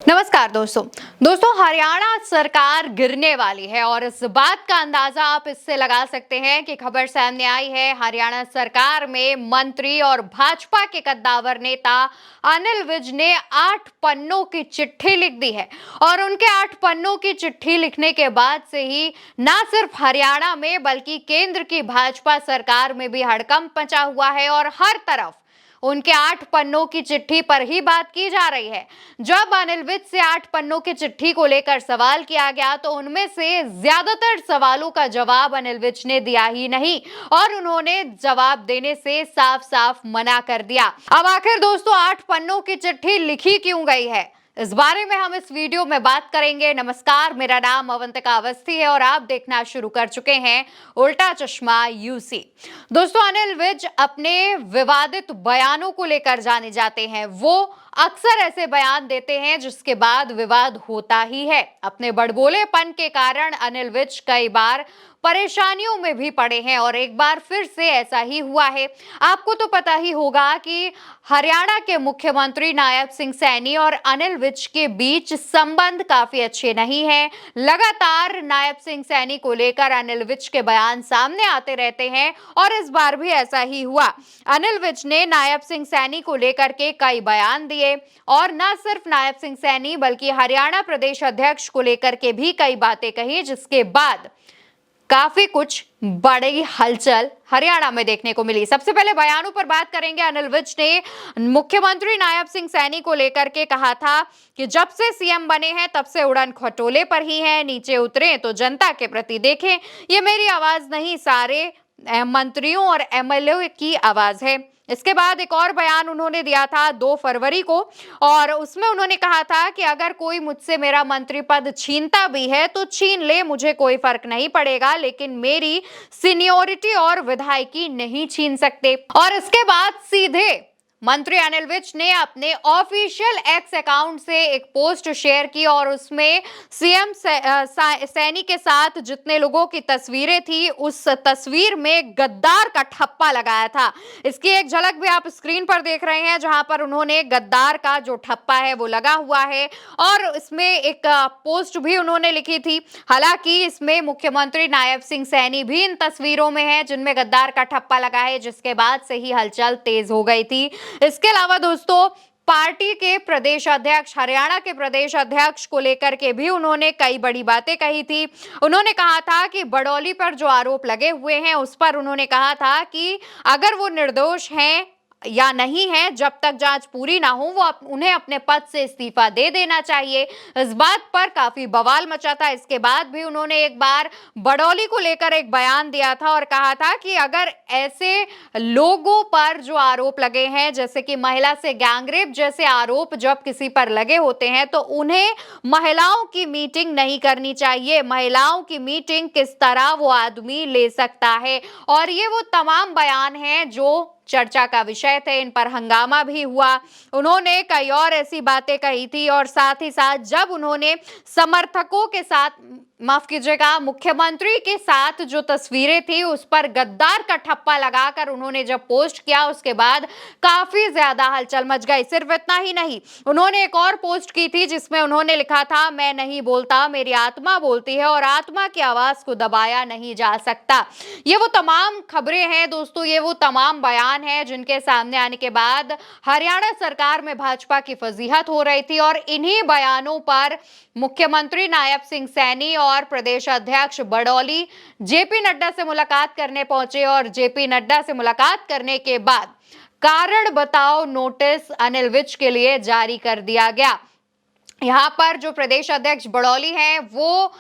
नमस्कार दोस्तों हरियाणा सरकार गिरने वाली है और इस बात का अंदाजा आप इससे लगा सकते हैं कि खबर सामने आई है। हरियाणा सरकार में मंत्री और भाजपा के कद्दावर नेता अनिल विज ने 8 पन्नों की चिट्ठी लिख दी है और उनके 8 पन्नों की चिट्ठी लिखने के बाद से ही ना सिर्फ हरियाणा में बल्कि केंद्र की भाजपा सरकार में भी हड़कंप मचा हुआ है और हर तरफ उनके 8 पन्नों की चिट्ठी पर ही बात की जा रही है। जब अनिल विज से 8 पन्नों की चिट्ठी को लेकर सवाल किया गया तो उनमें से ज्यादातर सवालों का जवाब अनिल विज ने दिया ही नहीं और उन्होंने जवाब देने से साफ-साफ मना कर दिया। अब आखिर दोस्तों 8 पन्नों की चिट्ठी लिखी क्यों गई है, इस बारे में हम इस वीडियो में बात करेंगे। नमस्कार, मेरा नाम अवंतिका अवस्थी है और आप देखना शुरू कर चुके हैं उल्टा चश्मा यूसी। दोस्तों अनिल विज अपने विवादित बयानों को लेकर जाने जाते हैं। वो अक्सर ऐसे बयान देते हैं जिसके बाद विवाद होता ही है। अपने बड़बोलेपन के कारण अनिल विज कई बार परेशानियों में भी पड़े हैं और एक बार फिर से ऐसा ही हुआ है। आपको तो पता ही होगा कि हरियाणा के मुख्यमंत्री नायब सिंह सैनी और अनिल विज के बीच संबंध काफी अच्छे नहीं हैं। लगातार नायब सिंह सैनी को लेकर अनिल विज के बयान सामने आते रहते हैं और इस बार भी ऐसा ही हुआ। अनिल विज ने नायब सिंह सैनी को लेकर के कई बयान दिए और न सिर्फ नायब सिंह सैनी बल्कि हरियाणा प्रदेश अध्यक्ष को लेकर के भी कई बातें कही, जिसके बाद काफी कुछ बड़ी हलचल हरियाणा में देखने को मिली। सबसे पहले बयानों पर बात करेंगे। अनिल विज ने मुख्यमंत्री नायब सिंह सैनी को लेकर के कहा था कि जब से सीएम बने हैं तब से उड़न खटोले पर ही हैं, नीचे उतरे तो जनता के प्रति देखें। ये मेरी आवाज नहीं, सारे मंत्रियों और एमएलए की आवाज है। इसके बाद एक और बयान उन्होंने दिया था 2 फरवरी को और उसमें उन्होंने कहा था कि अगर कोई मुझसे मेरा मंत्री पद छीनता भी है तो छीन ले, मुझे कोई फर्क नहीं पड़ेगा, लेकिन मेरी सीनियोरिटी और विधायकी नहीं छीन सकते। और इसके बाद सीधे मंत्री अनिल विज ने अपने ऑफिशियल एक्स अकाउंट से एक पोस्ट शेयर की और उसमें सीएम सैनी के साथ जितने लोगों की तस्वीरें थी उस तस्वीर में गद्दार का ठप्पा लगाया था। इसकी एक झलक भी आप स्क्रीन पर देख रहे हैं, जहां पर उन्होंने गद्दार का जो ठप्पा है वो लगा हुआ है और इसमें एक पोस्ट भी उन्होंने लिखी थी। हालांकि इसमें मुख्यमंत्री नायब सिंह सैनी भी इन तस्वीरों में है जिनमें गद्दार का ठप्पा लगा है, जिसके बाद से ही हलचल तेज हो गई थी। इसके अलावा दोस्तों पार्टी के प्रदेश अध्यक्ष, हरियाणा के प्रदेश अध्यक्ष को लेकर के भी उन्होंने कई बड़ी बातें कही थी। उन्होंने कहा था कि बड़ौली पर जो आरोप लगे हुए हैं उस पर उन्होंने कहा था कि अगर वो निर्दोष हैं या नहीं है, जब तक जांच पूरी ना हो वो उन्हें अपने पद से इस्तीफा दे देना चाहिए। इस बात पर काफी बवाल मचा था। इसके बाद भी उन्होंने एक बार बड़ौली को लेकर एक बयान दिया था और कहा था कि अगर ऐसे लोगों पर जो आरोप लगे हैं, जैसे कि महिला से गैंगरेप जैसे आरोप जब किसी पर लगे होते हैं तो उन्हें महिलाओं की मीटिंग नहीं करनी चाहिए। महिलाओं की मीटिंग किस तरह वो आदमी ले सकता है, और ये वो तमाम बयान हैं जो चर्चा का विषय थे। इन पर हंगामा भी हुआ। उन्होंने कई और ऐसी बातें कही थी और साथ ही साथ जब उन्होंने समर्थकों के साथ, माफ कीजिएगा, मुख्यमंत्री के साथ जो तस्वीरें थी उस पर गद्दार का ठप्पा लगाकर उन्होंने जब पोस्ट किया उसके बाद काफी ज्यादा हलचल मच गई। सिर्फ इतना ही नहीं, उन्होंने एक और पोस्ट की थी जिसमें उन्होंने लिखा था, मैं नहीं बोलता, मेरी आत्मा बोलती है और आत्मा की आवाज को दबाया नहीं जा सकता। ये वो तमाम खबरें हैं दोस्तों, ये वो तमाम बयान है जिनके सामने आने के बाद हरियाणा सरकार में भाजपा की फजीहत हो रही थी और इन्हीं बयानों पर मुख्यमंत्री नायब सिंह सैनी और प्रदेश अध्यक्ष बड़ौली जेपी नड्डा से मुलाकात करने पहुंचे और जेपी नड्डा से मुलाकात करने के बाद कारण बताओ नोटिस अनिल विज के लिए जारी कर दिया गया। यहाँ पर जो प्रदेश अध्यक्ष बड़ौली हैं वो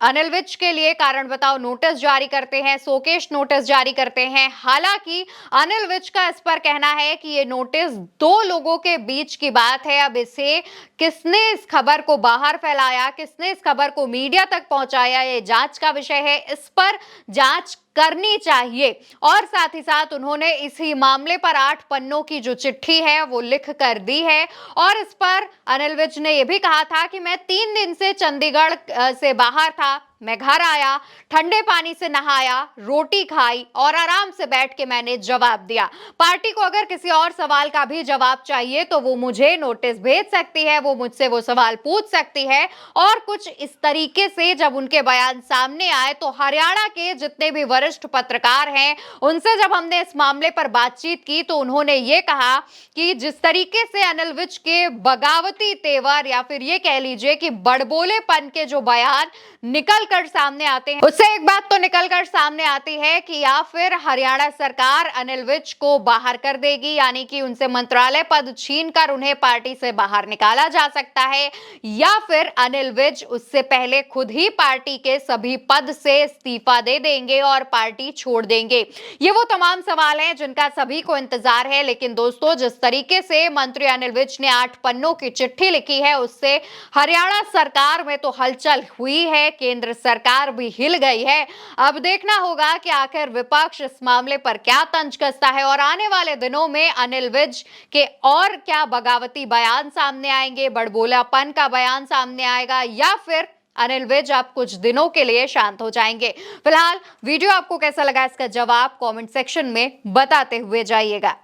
अनिल विज के लिए कारण बताओ नोटिस जारी करते हैं, शोकेस नोटिस जारी करते हैं। हालांकि अनिल विज का इस पर कहना है कि ये नोटिस 2 लोगों के बीच की बात है। अब इसे किसने इस खबर को बाहर फैलाया, किसने इस खबर को मीडिया तक पहुंचाया, ये जांच का विषय है। इस पर जांच करनी चाहिए और साथ ही साथ उन्होंने इसी मामले पर 8 पन्नों की जो चिट्ठी है वो लिख कर दी है और इस पर अनिल विज ने यह भी कहा था कि मैं 3 दिन से चंडीगढ़ से बाहर था, मैं घर आया, ठंडे पानी से नहाया, रोटी खाई और आराम से बैठ के मैंने जवाब दिया। पार्टी को अगर किसी और सवाल का भी जवाब चाहिए तो वो मुझे नोटिस भेज सकती है, वो मुझसे वो सवाल पूछ सकती है। और कुछ इस तरीके से जब उनके बयान सामने आए तो हरियाणा के जितने भी वरिष्ठ पत्रकार हैं, उनसे जब हमने इस मामले पर बातचीत की तो उन्होंने ये कहा कि जिस तरीके से अनिल विज के बगावती तेवर या फिर ये कह लीजिए कि बड़बोलेपन के जो बयान निकल कर सामने आते हैं, उससे एक बात तो निकल कर सामने आती है कि या फिर हरियाणा सरकार अनिल विज को बाहर कर देगी, यानी कि उनसे मंत्रालय पद छीनकर उन्हें पार्टी से बाहर निकाला जा सकता है, या फिर अनिल विज उससे पहले खुद ही पार्टी के सभी पद से इस्तीफा दे देंगे और पार्टी छोड़ देंगे। ये वो तमाम सवाल हैं जिनका सभी को इंतजार है। लेकिन दोस्तों, जिस तरीके से मंत्री अनिल विज ने 8 पन्नों की चिट्ठी लिखी है, उससे हरियाणा सरकार में तो हलचल हुई है, केंद्र सरकार भी हिल गई है। अब देखना होगा कि आखिर विपक्ष इस मामले पर क्या तंज कसता है और आने वाले दिनों में अनिल विज के और क्या बगावती बयान सामने आएंगे, बड़बोलापन का बयान सामने आएगा, या फिर अनिल विज आप कुछ दिनों के लिए शांत हो जाएंगे। फिलहाल वीडियो आपको कैसा लगा, इसका जवाब कमेंट सेक्शन में बताते हुए जाइएगा।